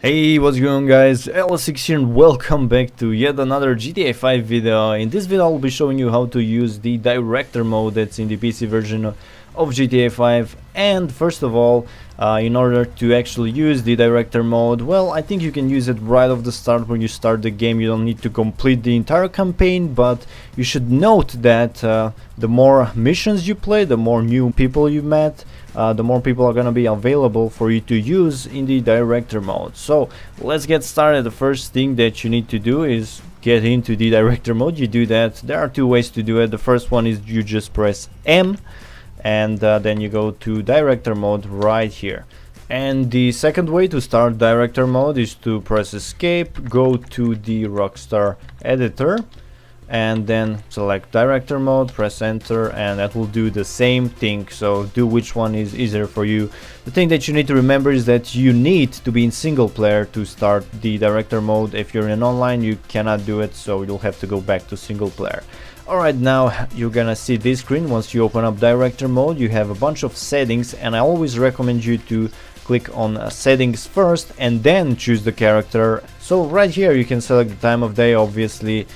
Hey, what's going on guys, LS6 here and welcome back to yet another GTA 5 video. In this video I'll be showing you how to use the director mode that's in the PC version of GTA 5. And first of all, in order to actually use the director mode, well, I think you can use it right off the start when you start the game. You don't need to complete the entire campaign, but you should note that the more missions you play, the more new people you met, the more people are gonna be available for you to use in the director mode. So let's get started. The first thing that you need to do is get into the director mode. You do that. There are two ways to do it. The first one is you just press M and then you go to director mode right here. And the second way to start director mode is to press escape, go to the Rockstar editor, and then select director mode, press enter, and that will do the same thing. So do which one is easier for you. The thing that you need to remember is that you need to be in single player to start the director mode. If you're in online, you cannot do it, so you'll have to go back to single player. Alright, now you're gonna see this screen. Once you open up director mode, you have a bunch of settings, and I always recommend you to click on settings first and then choose the character. So right here you can select the time of day, obviously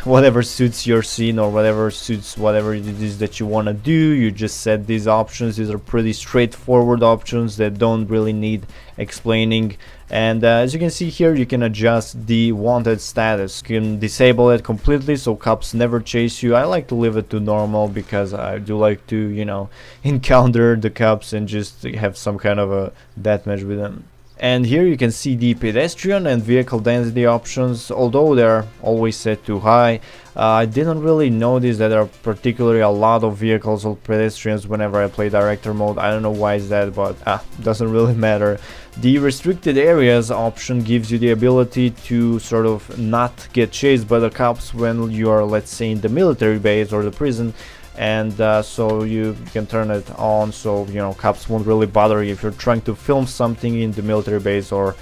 whatever suits your scene or whatever suits whatever it is that you want to do. You just set these options. These are pretty straightforward options that don't really need explaining. And as you can see here, you can adjust the wanted status. You can disable it completely so cops never chase you. I like to leave it to normal because I do like to, you know, encounter the cops and just have some kind of a deathmatch with them. And here you can see the pedestrian and vehicle density options. Although they're always set to high, I didn't really notice that there are particularly a lot of vehicles or pedestrians whenever I play director mode. I don't know why is that, but doesn't really matter. The restricted areas option gives you the ability to sort of not get chased by the cops when you are, let's say, in the military base or the prison. And so you can turn it on so, you know, cops won't really bother you if you're trying to film something in the military base or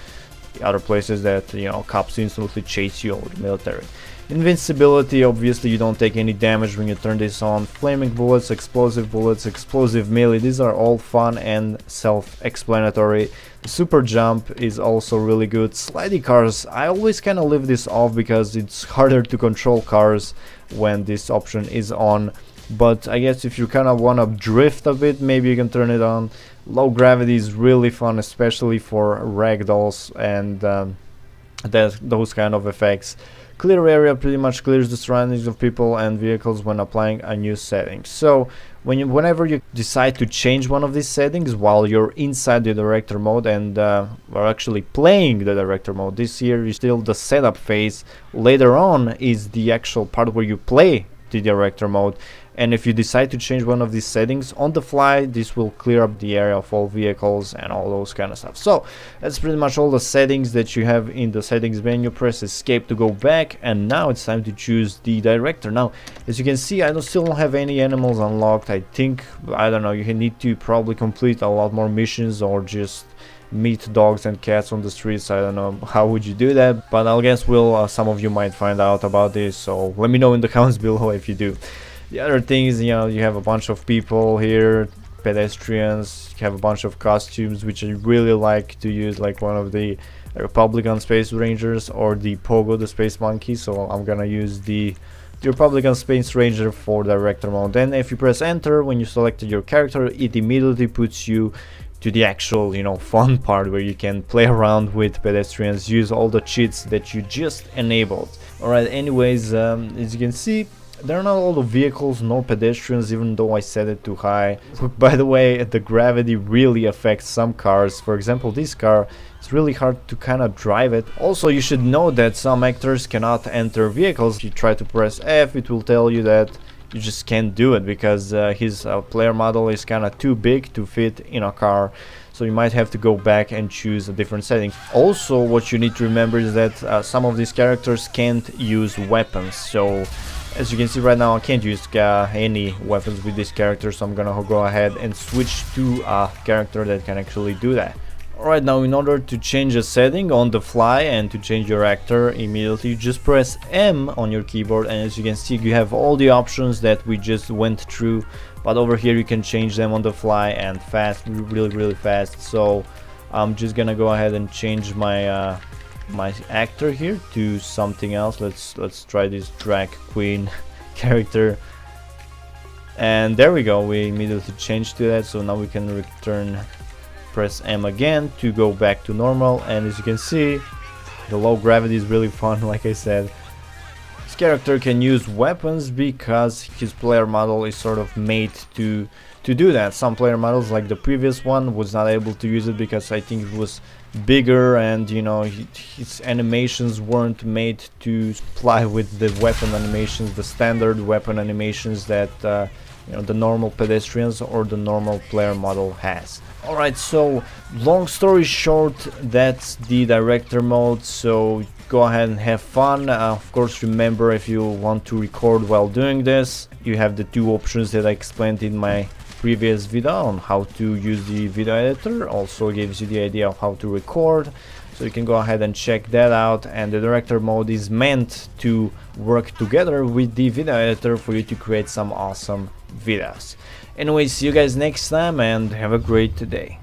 other places that, you know, cops instantly chase you over the military. Invincibility, obviously you don't take any damage when you turn this on. Flaming bullets, explosive melee, these are all fun and self-explanatory. Super jump is also really good. Slidey cars, I always kind of leave this off because it's harder to control cars when this option is on. But I guess if you kind of want to drift a bit, maybe you can turn it on. Low gravity is really fun, especially for ragdolls and those kind of effects. Clear area pretty much clears the surroundings of people and vehicles when applying a new setting. So whenever you decide to change one of these settings while you're inside the director mode and are actually playing the director mode, this here is still the setup phase. Later on is the actual part where you play the director mode, and if you decide to change one of these settings on the fly, this will clear up the area of all vehicles and all those kind of stuff. So that's pretty much all the settings that you have in the settings menu. Press escape to go back, and now it's time to choose the director. Now as you can see, I still don't have any animals unlocked. I think, I don't know, you need to probably complete a lot more missions or just meet dogs and cats on the streets. I don't know how would you do that, but I guess some of you might find out about this, so let me know in the comments below if you do. The other thing is, you know, you have a bunch of people here, pedestrians, you have a bunch of costumes which I really like to use, like one of the Republican Space Rangers or the Pogo the Space Monkey. So I'm gonna use the Republican Space Ranger for director mode. Then if you press enter when you selected your character, it immediately puts you to the actual, you know, fun part where you can play around with pedestrians, use all the cheats that you just enabled. Alright, anyways, as you can see, there are not all the vehicles nor pedestrians, even though I set it too high. By the way, the gravity really affects some cars. For example, this car, it's really hard to kind of drive it. Also, you should know that some actors cannot enter vehicles. If you try to press F, it will tell you that you just can't do it because his player model is kind of too big to fit in a car. So you might have to go back and choose a different setting. Also, what you need to remember is that some of these characters can't use weapons. So as you can see right now, I can't use any weapons with this character, so I'm gonna go ahead and switch to a character that can actually do that. Alright, now in order to change a setting on the fly and to change your actor immediately, you just press M on your keyboard, and as you can see, you have all the options that we just went through, but over here you can change them on the fly and fast, really fast. So I'm just gonna go ahead and change my my actor here to something else. Let's try this drag queen character, and there we go. We immediately changed to that, so now we can return, press M again to go back to normal. And as you can see, the low gravity is really fun. Like I said, this character can use weapons because his player model is sort of made to do that. Some player models, like the previous one, was not able to use it because I think it was bigger, and you know, his animations weren't made to fly with the weapon animations, the standard weapon animations that you know, the normal pedestrians or the normal player model has. Alright, so long story short, that's the director mode, so go ahead and have fun. Of course, remember, if you want to record while doing this, you have the two options that I explained in my previous video on how to use the video editor. Also gives you the idea of how to record, so you can go ahead and check that out. And the director mode is meant to work together with the video editor for you to create some awesome videos. Anyway, see you guys next time and have a great day.